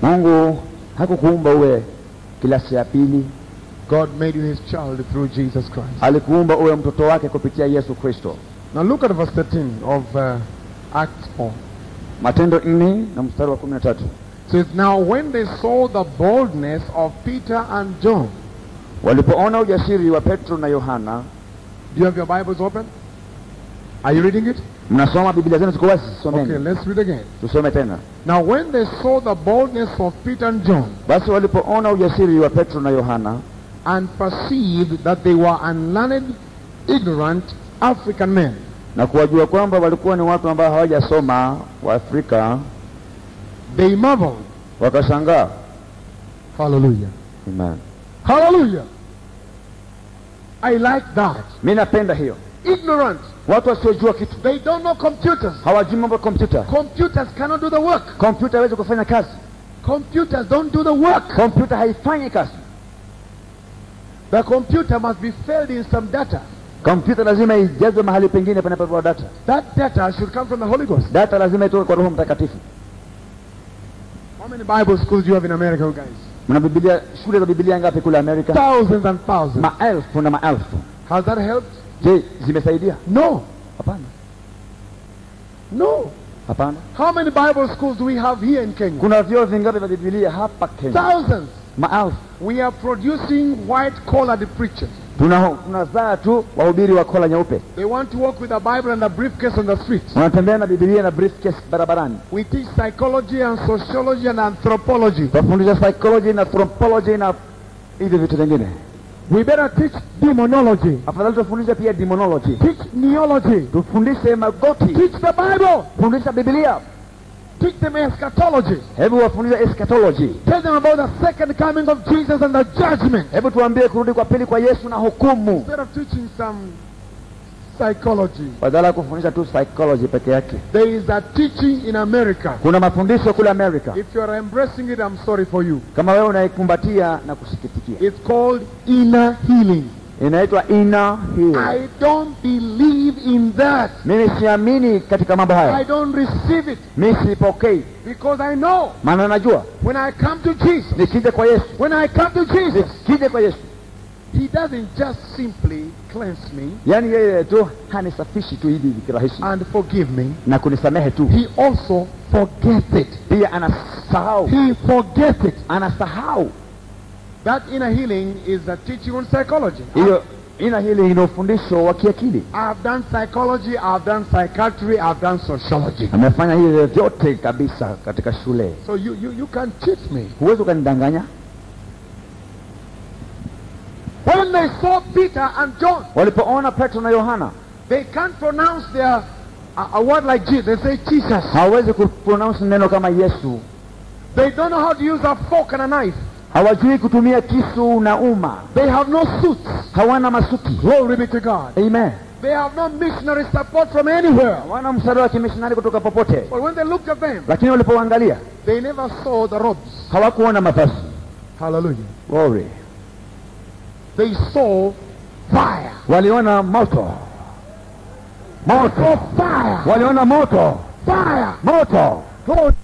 B: Mungu hakukuumba uwe klasi ya pili.
A: God made you his child through Jesus Christ.
B: Alikuumba uwe mtoto wake kupitia Yesu Kristo.
A: Now look at verse 13 of Acts 4.
B: Matendo 4 na mstari wa 13.
A: It says, now when they saw the boldness of Peter and John.
B: Walipoona ujasiri wa Petro na Yohana.
A: Do you have your Bibles open? Are you reading it?
B: Mnasoma Biblia zenu ziko wazi? Someni.
A: Okay, let's read again.
B: Tusome tena.
A: Now when they saw the boldness of Peter and John.
B: Basi walipoona ujasiri wa Petro na Yohana
A: And perceived that they were unlearned, ignorant African men.
B: na kuwajua kwamba walikuwa ni watu ambao hawajasoma wa Afrika,
A: They marveled.
B: wakashangaa.
A: Hallelujah.
B: Amen.
A: Hallelujah. I like that.
B: Mimi napenda hiyo.
A: Ignorant.
B: Watu wasiojua kitu.
A: They don't know computers.
B: Hawajui mambo ya kompyuta.
A: Computers cannot do the work.
B: Kompyuta haiwezi kufanya kazi.
A: Computers don't do the work.
B: Kompyuta haifanyi kazi.
A: The computer must be filled in some data.
B: Kompyuta lazima ijazwe mahali pengine panapopewa data.
A: That data should come from the Holy Ghost.
B: Data lazima itoke kwa Roho Mtakatifu.
A: How many Bible schools do you have in America, you guys?
B: Mna Biblia, shule za Biblia ngapi kule Amerika?
A: Thousands and thousands.
B: Maelfu na maelfu.
A: Has that helped?
B: Je, zimesaidia?
A: No.
B: Hapana.
A: No.
B: Hapana.
A: How many Bible schools do we have here in Kenya?
B: Kuna vyuo vingapi vya Biblia hapa Kenya?
A: Thousands.
B: Maelfu.
A: We are producing white-collared preachers.
B: Tunazaa tu wahubiri wa kola nyeupe.
A: They want to walk with a Bible and a briefcase on the streets.
B: Wanatembea na Biblia na briefcase barabarani.
A: We teach psychology and sociology and anthropology.
B: Tunafundisha psychology na anthropology na hivi vitu vingine.
A: We better teach demonology.
B: Afadhali tufundishe pia demonology.
A: Teach neology.
B: Tufundishe magoti.
A: Teach the Bible.
B: Fundisha Biblia.
A: Teach them eschatology.
B: Hebu wafundishe eschatology.
A: Tell them about the second coming of Jesus and the judgment.
B: Hebu tuambie kurudi kwa pili kwa Yesu na hukumu.
A: Instead of teaching some psychology.
B: Badala kufundisha tu psychology peke yake.
A: There is a teaching in America.
B: Kuna mafundisho kule Amerika.
A: If you are embracing it, I'm sorry for you.
B: Kama wewe unaikumbatia na kusikitikia.
A: It's called inner healing.
B: Inaitwa inner healing.
A: I don't believe in that.
B: Mimi siamini katika mambo
A: I
B: haya.
A: don't receive it.
B: Mimi sipokei.
A: Because I know
B: Maana najua
A: when I come to Jesus,
B: nikija kwa Yesu.
A: when I come to Jesus,
B: Nikija kwa Yesu.
A: he doesn't just simply cleanse me
B: Yaani yeye tu hanisafishi tu hivi kirahisi
A: and forgive me.
B: na kunisamehe tu.
A: He also forgets it.
B: Pia anasahau.
A: He forgets it.
B: Anasahau.
A: That inner healing is a teaching on psychology.
B: Hiyo ina hili ina ufundisho wa kiakili.
A: I've done psychology, I've done psychiatry, I've done sociology.
B: Amefanya hivi vyote kabisa katika shule.
A: So you can cheat me.
B: Huwezi ukanidanganya.
A: When they saw Peter and John,
B: Walipoona Petro na Yohana,
A: they can't pronounce their a word like Jesus. They say Jesus.
B: hawezi kupronounce neno kama Yesu.
A: They don't know how to use a fork and a knife.
B: Hawajui kutumia kisu na uma.
A: They have no suits.
B: Hawana masuti.
A: Glory be to God.
B: Amen.
A: They have no missionary support from anywhere.
B: Hawana msaada wa kimishonari kutoka popote.
A: But when they looked at them,
B: Lakini walipoangalia,
A: they never saw the robes.
B: hawakuona mavazi.
A: Hallelujah.
B: Glory.
A: They saw fire.
B: Waliona moto.
A: Moto. Fire.
B: Waliona moto.
A: Fire.
B: Moto.
A: Glory.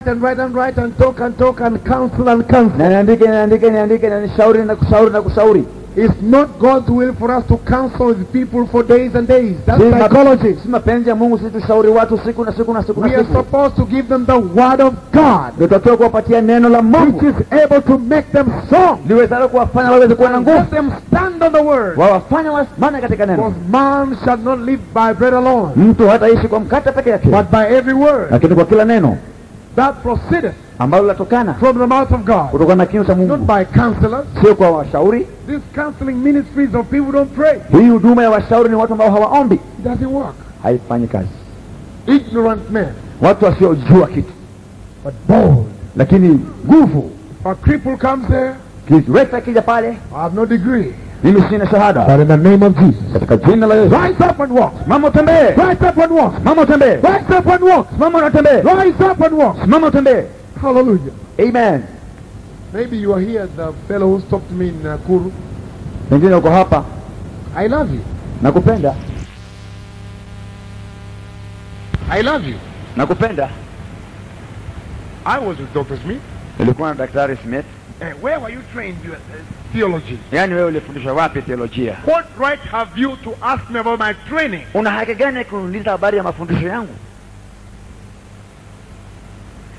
A: And write and talk and counsel and counsel.
B: Na niandike na nishauri na kushauri.
A: It's not God's will for us to counsel with people for days and days. That's psychology.
B: Si mapenzi ya Mungu sisi tushauri watu siku na siku.
A: We are supposed to give them the word of God,
B: Tunatakiwa kuwapatia neno la Mungu
A: which is able to make them strong.
B: liwezalo kuwafanya waweze kuwa na
A: Let
B: nguvu.
A: them stand on the word.
B: Wawafanya wasimame katika neno.
A: Because man shall not live by bread alone,
B: Mtu hataishi kwa mkate peke yake,
A: but by every word
B: lakini kwa kila neno
A: that proceedeth
B: ambalo linatokana
A: from the mouth of God.
B: kutoka na kinywa cha
A: Not
B: Mungu,
A: by counselors.
B: sio kwa washauri.
A: These counseling ministries of people who don't pray.
B: Hii huduma ya washauri ni watu ambao hawaombi,
A: It doesn't work.
B: haifanyi kazi.
A: Ignorant men,
B: Watu wasiojua kitu,
A: but bold.
B: lakini nguvu.
A: If a cripple comes there,
B: Kiwete kija pale,
A: I have no degree,
B: mimi sina shahada,
A: but in the name of Jesus,
B: katika jina la Yesu,
A: rise up and walk.
B: mama utembee,
A: Rise up and walk.
B: mama utembee,
A: Rise up and walk.
B: mama unatembee,
A: Rise up and walk.
B: mama utembee.
A: Hallelujah.
B: Amen.
A: Maybe you are here, the fellow who stopped me in Nakuru.
B: Wengine uko hapa,
A: I love you.
B: nakupenda,
A: I love you.
B: nakupenda.
A: I was with Dr. Smith.
B: Nilikuwa na Daktari Smith.
A: Where were you trained in theology?
B: Yaani wewe ulifundishwa wapi theolojia?
A: What right have you to ask me about my training?
B: Una haki gani kuniuliza habari ya mafundisho yangu?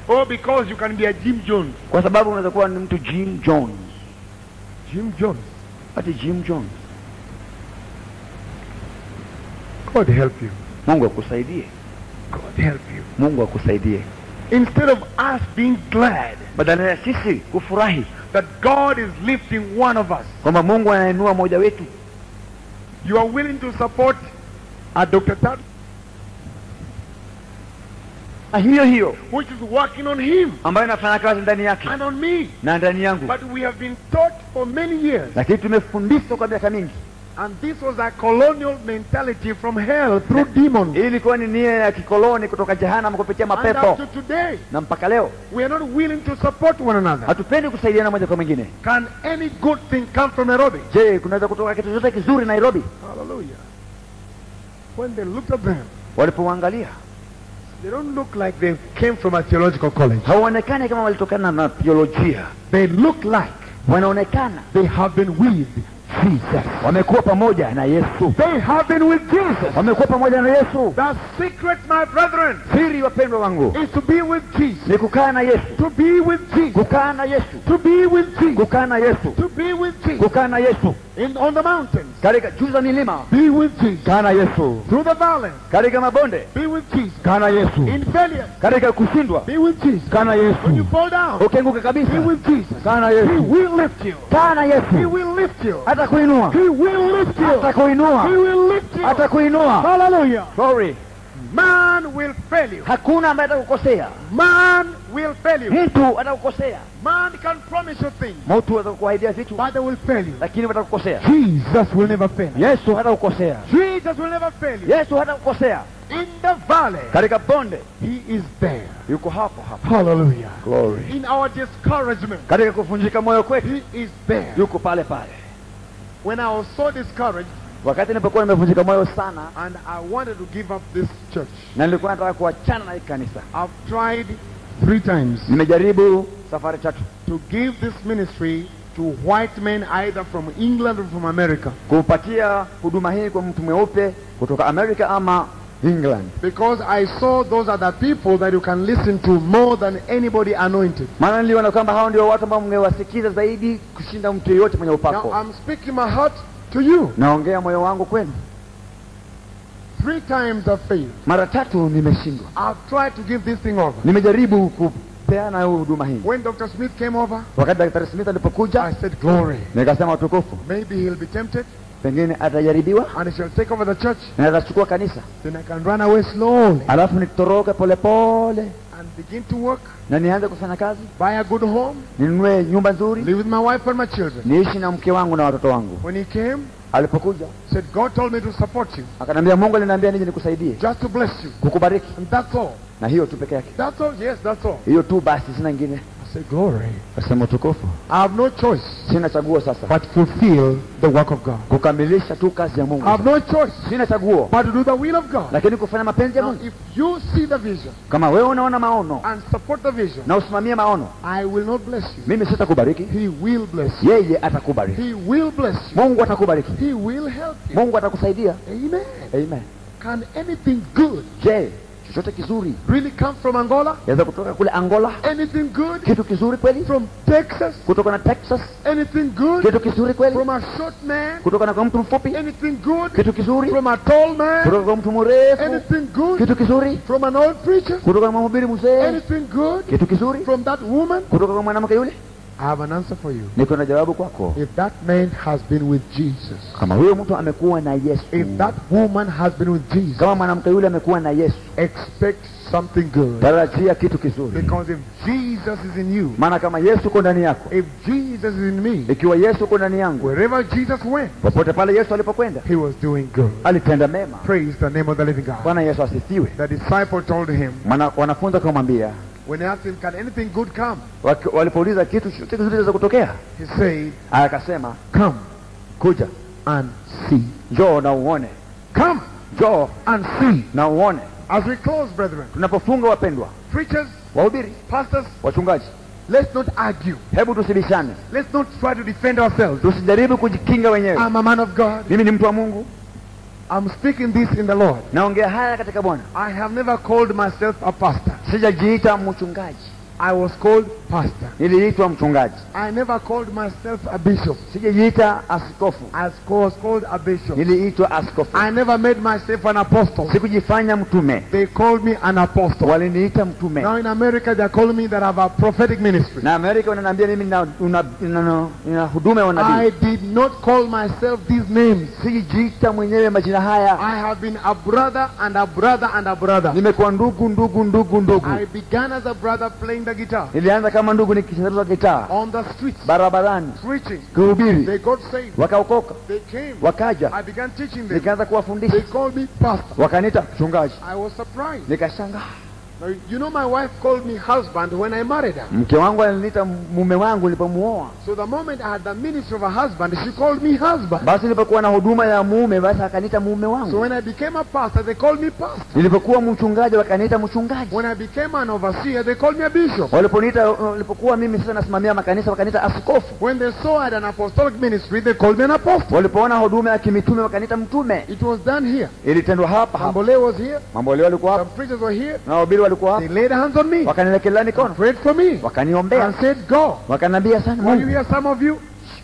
A: Oh, because you can be a Jim Jones.
B: Kwa sababu unaweza kuwa ni mtu Jim Jones.
A: Jim Jones.
B: Ati Jim Jones.
A: God help you.
B: Mungu akusaidie.
A: God help you.
B: Mungu akusaidie.
A: Instead of us being glad
B: Badala ya sisi kufurahi
A: that God is lifting one of us,
B: kwamba Mungu anainua mmoja wetu,
A: you are willing to support a Dr. Tad,
B: hiyo
A: which is working on him
B: ambayo inafanya kazi ndani yake
A: and on me.
B: na ndani yangu.
A: But we have been taught for many years,
B: Lakini tumefundishwa kwa miaka mingi,
A: and this was a colonial mentality from hell through demons.
B: ili ilikuwa ni nia ya kikoloni kutoka jehanamu kupitia
A: And
B: mapepo,
A: up to today,
B: na mpaka leo
A: we are not willing to support one another.
B: hatupendi kusaidiana moja kwa mwingine.
A: Can any good thing come from Nairobi?
B: Je, kunaweza kutoka kitu chochote kizuri Nairobi?
A: Hallelujah. When they looked at them,
B: Walipoangalia
A: they don't look like they came from a theological college.
B: hawaonekani kama walitokana na theolojia,
A: They look like
B: wanaonekana
A: they have been with Jesus.
B: wamekuwa pamoja na Yesu,
A: They have been with Jesus.
B: wamekuwa pamoja na Yesu.
A: The secret, my brethren,
B: Siri, wapendwa wangu,
A: is to be with Jesus.
B: ni kukaa na Yesu,
A: To be with Jesus.
B: kukaa na Yesu,
A: To be with Jesus.
B: kukaa na Yesu,
A: To be with Jesus.
B: kukaa na Yesu
A: On the mountains.
B: katika juu za milima,
A: Be with Jesus.
B: kaa na Yesu
A: Through the valleys.
B: katika mabonde,
A: Be with Jesus.
B: kaa na Yesu
A: In failure.
B: katika kushindwa,
A: Be with Jesus.
B: kaa na
A: When you
B: Yesu
A: fall down.
B: ukianguka kabisa,
A: Be with Jesus.
B: kaa na
A: He
B: Yesu,
A: will lift you.
B: kaa na
A: He
B: Yesu,
A: will lift you.
B: hata kuinua,
A: He will lift you.
B: hata
A: He
B: kuinua,
A: will lift you.
B: hata kuinua.
A: Hallelujah.
B: Sorry,
A: Man will fail you.
B: hakuna ambaye atakukosea.
A: Man will fail you.
B: Mtu atakukosea,
A: Man can promise you things,
B: mtu atakuahidia vitu
A: but they will fail you.
B: lakini watakukosea.
A: Jesus will never fail you.
B: Yesu hatakukosea,
A: Jesus will never fail you.
B: Yesu hatakukosea.
A: In the valley,
B: Katika bonde
A: He is there.
B: yuko hapo hapo.
A: Hallelujah.
B: Glory.
A: In our discouragement,
B: Katika kuvunjika moyo kwetu
A: He is there.
B: yuko pale pale.
A: When I was so discouraged
B: Wakati nilipokuwa nimevunjika moyo sana
A: and I wanted to give up this church,
B: na nilikuwa nataka kuachana na hii kanisa,
A: I've tried 3 times
B: nimejaribu safari 3
A: to give this ministry to white men either from England or from America.
B: kupatia huduma hii kwa mtu mweupe kutoka Amerika ama England.
A: Because I saw those are the people that you can listen to more than anybody anointed.
B: Maana niliona kwamba hao ndio watu ambao mngewasikiza zaidi kushinda mtu yeyote mwenye upako.
A: Now I'm speaking my heart to you.
B: Naongea moyo wangu kwenu.
A: 3 times I've failed.
B: Mara 3 nimeshindwa.
A: I've tried to give this thing over.
B: Nimejaribu kupeana huduma hii.
A: When Dr. Smith came over,
B: wakati Dr. Smith alipokuja,
A: I said glory.
B: Nikasema utukufu.
A: Maybe he'll be tempted.
B: Pengine atajaribiwa.
A: And he shall take over the church.
B: Na atachukua kanisa.
A: Then I can run away slowly.
B: Alafu nitoroke pole pole.
A: And begin to work.
B: Na nianze kufanya kazi.
A: Buy a good home.
B: Ninunue nyumba nzuri.
A: Live with my wife and my children.
B: Niishi na mke wangu na watoto wangu.
A: When he came,
B: alipokuja,
A: said God told me to support you.
B: Akanambia Mungu aliniambia nije nikusaidie.
A: Just to bless you.
B: Kukubariki.
A: And that's all.
B: Na hiyo tu peke yake.
A: That's all. Yes, that's all.
B: Hiyo tu basi, sina nyingine.
A: I say glory.
B: Asema utukufu.
A: I have no choice.
B: Sina chaguo sasa.
A: But fulfill the work of God.
B: Kukamilisha tu kazi ya Mungu.
A: I have no choice.
B: Sina chaguo.
A: But to do the will of God.
B: Lakini kufanya mapenzi ya Mungu.
A: If you see the vision.
B: Kama wewe unaona maono.
A: And support the vision.
B: Na usimamie maono.
A: I will not bless you.
B: Mimi sitakubariki.
A: He will bless you.
B: Yeye atakubariki.
A: He will bless you.
B: Mungu atakubariki.
A: He will help you.
B: Mungu atakusaidia.
A: Amen.
B: Amen.
A: Can anything good,
B: je, chochote kizuri
A: really come from Angola?
B: Yaweza kutoka kule Angola?
A: Anything good?
B: Kitu kizuri kweli?
A: From Texas?
B: Kutoka na Texas?
A: Anything good?
B: Kitu kizuri kweli?
A: From a short man?
B: Kutoka na kwa mtu mfupi?
A: Anything good?
B: Kitu kizuri?
A: From a tall man?
B: Kutoka kwa mtu mrefu?
A: Anything good?
B: Kitu kizuri?
A: From an old preacher?
B: Kutoka kwa mhubiri mzee?
A: Anything good?
B: Kitu kizuri?
A: From that woman?
B: Kutoka kwa mwanamke yule?
A: I have an answer for you.
B: Niko na jawabu kwako.
A: If that man has been with Jesus,
B: kama huyo mtu amekuwa na Yesu,
A: if that woman has been with Jesus,
B: kama mwanamke yule amekuwa na Yesu,
A: expect something good.
B: tarajia kitu kizuri.
A: Because if Jesus is in you,
B: maana kama Yesu yuko ndani yako,
A: if Jesus is in me,
B: ikiwa Yesu yuko ndani yangu,
A: wherever Jesus went,
B: popote pale Yesu alipokwenda,
A: he was doing good.
B: alitenda mema.
A: Praise the name of the living God.
B: Bwana Yesu asifiwe.
A: The disciple told him,
B: wanafunzi akamwambia,
A: when they asked him, can anything good come?
B: Walipouliza kitu kizuri kinaweza kutokea,
A: he said,
B: akasema,
A: come,
B: kuja
A: and see.
B: Njoo na uone.
A: Come,
B: njoo
A: and see.
B: na uone.
A: As we close, brethren,
B: tunapofunga wapendwa,
A: preachers,
B: wahubiri,
A: pastors,
B: wachungaji,
A: let's not argue.
B: Hebu tusibishane.
A: Let's not try to defend ourselves.
B: Tusijaribu kujikinga wenyewe.
A: I'm a man of God.
B: Mimi ni mtu wa Mungu.
A: I'm speaking this in the Lord.
B: Naongea haya katika Bwana.
A: I have never called myself a pastor.
B: Sijajiita mchungaji.
A: I was called pastor.
B: Niliitwa mchungaji.
A: I never called myself a bishop.
B: Sijajiita askofu.
A: I was called a bishop.
B: Niliitwa askofu.
A: I never made myself an apostle.
B: Sikujifanya mtume.
A: They called me an apostle.
B: Waliniita mtume.
A: Now in America they are calling me that I have a prophetic ministry.
B: Na Amerika wananiambia mimi nina huduma ya unabii.
A: I did not call myself these names.
B: Sijiita mwenyewe majina haya.
A: I have been a brother and a brother and a brother.
B: Nimekuwa ndugu.
A: I began as a brother playing the guitar.
B: Nilianza kama ndugu nikicheza gitaa.
A: On the streets.
B: Barabarani.
A: Preaching.
B: Kuhubiri.
A: They got saved.
B: Wakaokoka.
A: They came.
B: Wakaja.
A: I began teaching them.
B: Nikaanza kuwafundisha.
A: They called me pastor.
B: Wakaniita mchungaji.
A: I was surprised.
B: Nikashangaa.
A: Now, you know my wife called me husband when I married her.
B: Mke wangu aliniita mume wangu nilipomuoa.
A: So the moment I had the ministry of a husband, she called me husband.
B: Basi nilipokuwa na huduma ya mume, basi akaniita mume wangu.
A: So when I became a pastor, they called me pastor.
B: Nilipokuwa mchungaji wakaniita mchungaji.
A: When I became an overseer, they called me a bishop.
B: Walipokuwa mimi sasa nasimamia makanisa wakaniita askofu.
A: When they saw I had an apostolic ministry, they called me an apostle.
B: Walipoona huduma ya kimitume wakaniita mtume.
A: It was done here.
B: Ilitendwa hapa.
A: Mambole was here.
B: Mambole walikuwa hapa.
A: Some preachers were here.
B: Na wahubiri walikuwa hapa.
A: They laid hands on me.
B: Wakaniwekelea mikono.
A: Prayed for me.
B: Wakaniombea.
A: And said go.
B: Wakaniambia sana
A: Were you here, some of you?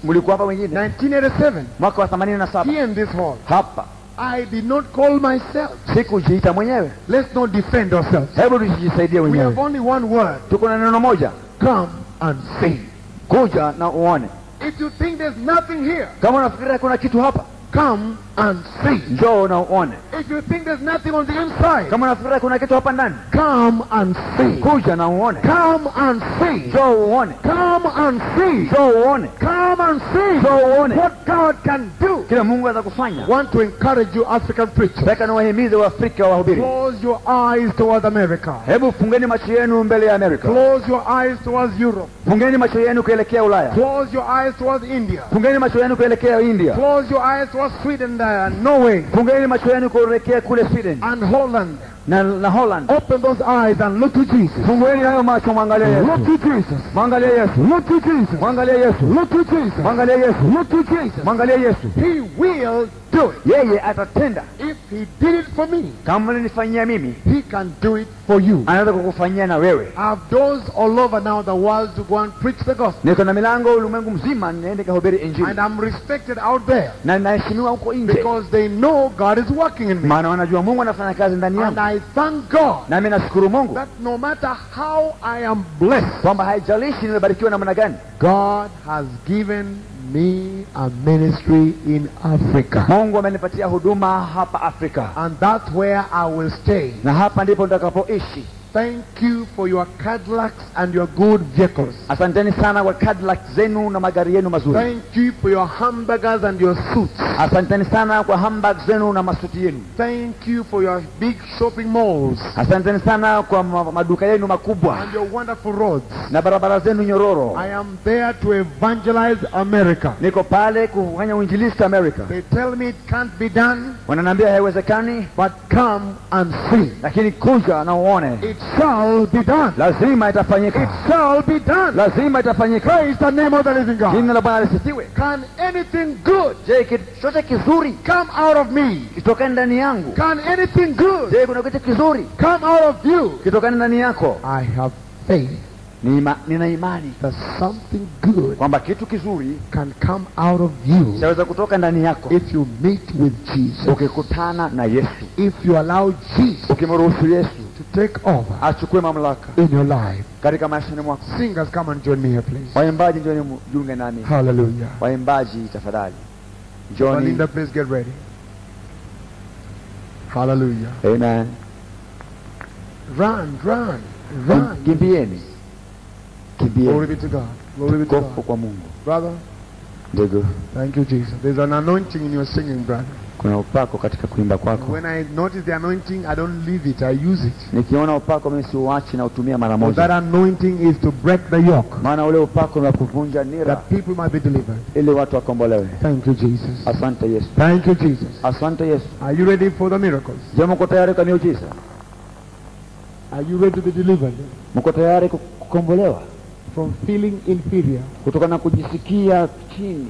B: Mlikuwa hapa wengine.
A: 1987.
B: Mwaka wa 87.
A: Here in this hall.
B: Hapa.
A: I did not call myself.
B: Sikujiita mwenyewe.
A: Let's not defend ourselves.
B: Hebu tujisaidie
A: We
B: wenyewe.
A: have only one word.
B: Tuko na neno moja.
A: Come and see.
B: Kuja na uone.
A: If you think there's nothing here,
B: kama unafikiria kuna kitu hapa,
A: come and see.
B: njoo na uone.
A: If you think there's nothing on the inside,
B: kama unafikiria kuna kitu hapa ndani,
A: come and see.
B: kuja na uone.
A: Come and see.
B: Njoo uone.
A: Come and see.
B: Njoo uone.
A: Come and see.
B: Njoo uone
A: what God can do.
B: Kila Mungu anaweza kufanya.
A: Want to encourage you African preachers.
B: Nataka niwahimize Waafrika wahubiri.
A: Close your eyes towards America.
B: Hebu fungeni macho yenu mbele ya Amerika.
A: Close your eyes towards Europe.
B: Fungeni macho yenu kuelekea Ulaya.
A: Close your eyes towards India.
B: Fungeni macho yenu kuelekea India.
A: Close your eyes towards Sweden and Norway.
B: Fungeni macho yenu kuelekea kule Sweden
A: and Holland.
B: Na Holland.
A: Open those eyes and look to Jesus.
B: Fungueni hayo macho, mwangalie Yesu.
A: Look to Jesus.
B: Mwangalie Yesu.
A: Look to Jesus.
B: Mwangalie Yesu.
A: Look to Jesus.
B: Mwangalie Yesu.
A: Look to Jesus.
B: Mwangalie Yesu.
A: He will do it.
B: Yeye atatenda.
A: If He did it for me.
B: Kama alinifanyia mimi,
A: He can do it for you.
B: anaweza kukufanyia na wewe.
A: I have doors all over now the world to go and preach the gospel.
B: Niko na milango ulimwengu mzima niende kuhubiri injili.
A: And I'm respected out there.
B: Na naheshimiwa huko nje.
A: Because they know God is working in me.
B: Maana wanajua Mungu anafanya kazi ndani yangu.
A: And I thank God.
B: Na mimi nashukuru Mungu.
A: That no matter how I am blessed.
B: Kwamba haijalishi nimebarikiwa namna gani.
A: God has given me a ministry in Africa.
B: Mungu amenipatia huduma hapa Afrika.
A: And that's where I will stay.
B: Na hapa ndipo nitakapoishi.
A: Thank you for your Cadillacs and your good vehicles.
B: Asanteni sana kwa Cadillac zenu na magari yenu mazuri.
A: Thank you for your hamburgers and your suits.
B: Asanteni sana kwa hamburgers zenu na masuti yenu.
A: Thank you for your big shopping malls.
B: Asanteni sana kwa maduka yenu makubwa.
A: And your wonderful roads.
B: Na barabara zenu nyororo.
A: I am there to evangelize America.
B: Niko pale kufanya uinjilisti America.
A: They tell me it can't be done.
B: Wananiambia haiwezekani.
A: But come and see.
B: Lakini kuja na uone.
A: It shall be done.
B: Lazima itafanyika.
A: It shall be done.
B: Lazima itafanyika.
A: Praise the name of the living God.
B: Jina la Bwana lisifiwe.
A: Can anything good
B: Je, kitu chochote kizuri
A: come out of me?
B: kitokane ndani yangu?
A: Can anything good
B: Je, kuna kitu kizuri
A: come out of you?
B: kitokane ndani yako?
A: I have faith
B: Nina imani
A: that something good
B: kwamba kitu kizuri
A: can come out of you
B: chaweza kutoka ndani yako
A: if you meet with Jesus.
B: ukikutana na Yesu.
A: If you allow Jesus
B: Ukimruhusu Yesu
A: to take over
B: achukue mamlaka
A: in your life.
B: katika maisha mwako.
A: Singers, come and join me here, please.
B: Waimbaji njoni mjiunge nami.
A: Hallelujah.
B: Waimbaji tafadhali. Njoni.
A: Linda, please get ready. Hallelujah.
B: Amen.
A: Run.
B: Kimbieni.
A: Glory be to God. Glory be to
B: Kofu
A: God.
B: kwa Mungu.
A: Brother,
B: Ndugu,
A: thank you, Jesus. There's an anointing in your singing, brother.
B: kuna upako katika kuimba kwako.
A: When I notice the anointing, I don't leave it. I use it.
B: Nikiona upako mimi siuachi na utumia mara
A: So that
B: moja.
A: anointing is to break the yoke,
B: Maana ule upako ni wa kuvunja nira
A: that people might be delivered.
B: ili watu wakombolewe.
A: Thank you, Jesus.
B: Asante Yesu.
A: Thank you, Jesus.
B: Asante Yesu.
A: Are you ready for the miracles?
B: Je, mko tayari kwa miujiza?
A: Are you ready to be delivered
B: Mko tayari kukombolewa
A: from feeling inferior?
B: kutokana na kujisikia chini?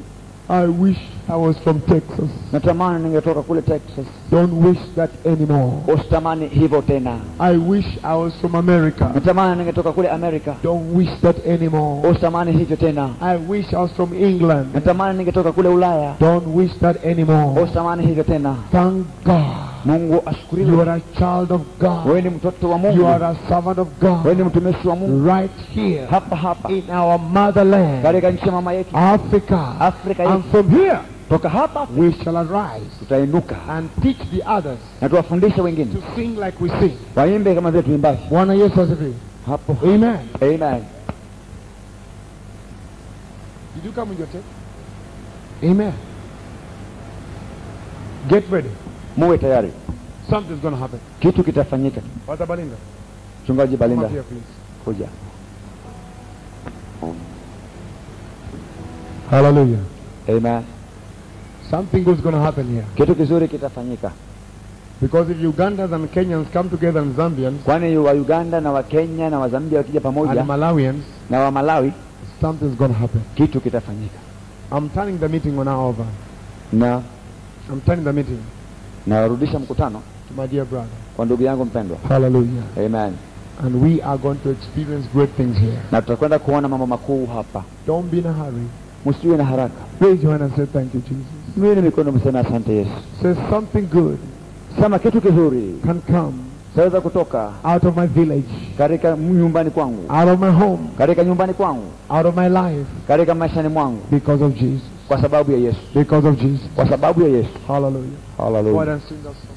A: I wish I was from Texas.
B: Natamani ningetoka kule Texas.
A: Don't wish that anymore.
B: Usitamani hivyo tena.
A: I wish I was from America.
B: Natamani ningetoka kule Amerika.
A: Don't wish that anymore.
B: Usitamani hivyo tena.
A: I wish I was from England.
B: Natamani ningetoka kule Ulaya.
A: Don't wish that anymore.
B: Usitamani hivyo tena.
A: Thank God.
B: Mungu
A: You
B: ashukuriwe.
A: are a child of God.
B: Wewe ni mtoto wa
A: You
B: Mungu.
A: are a servant of
B: Wewe
A: God.
B: ni mtumishi wa Mungu.
A: Right here
B: Hapa hapa
A: in our motherland,
B: katika nchi ya mama yetu
A: Africa.
B: Afrika
A: And
B: yetu.
A: from here
B: Toka hapa
A: we shall arise
B: tutainuka
A: and teach the others
B: na tuwafundishe wengine
A: to sing like we sing.
B: waimbe kama vile tuimbaji.
A: Bwana Yesu asifiwe.
B: Hapo.
A: Amen.
B: Amen.
A: Did you come with your tape? Amen. Get ready.
B: Muwe tayari.
A: Something's going to happen.
B: Kitu kitafanyika.
A: Pastor Balinda,
B: Mchungaji
A: come
B: Balinda,
A: up here, please.
B: kuja.
A: Hallelujah.
B: Amen.
A: Something good's going to happen here.
B: Kitu kizuri kitafanyika.
A: Because if Ugandans and Kenyans come together and Zambians
B: Kwani wa Uganda na wa Kenya na wa Zambia wakija
A: and
B: pamoja
A: Malawians,
B: na wa Malawi,
A: something's going to happen.
B: kitu kitafanyika.
A: I'm turning the meeting now over.
B: Na
A: I'm turning the meeting
B: narudisha mkutano
A: to my dear brother.
B: kwa ndugu yangu mpendwa.
A: Hallelujah.
B: Amen.
A: And we are going to experience great things here.
B: Na tutakwenda kuona mambo makuu hapa.
A: Don't be in a hurry.
B: Msiwe na haraka.
A: Raise your hand and say thank you, Jesus.
B: Mimi mikono mseme asante Yesu.
A: Say something good
B: Sema kitu kizuri
A: can come
B: saweza kutoka
A: out of my village,
B: katika nyumbani kwangu,
A: out of my home,
B: katika nyumbani kwangu,
A: out of my life,
B: katika maishani mwangu,
A: because of Jesus.
B: kwa sababu ya Yesu.
A: Because of Jesus.
B: Kwa sababu ya Yesu.
A: Hallelujah. Go ahead
B: Hallelujah.
A: and sing that song.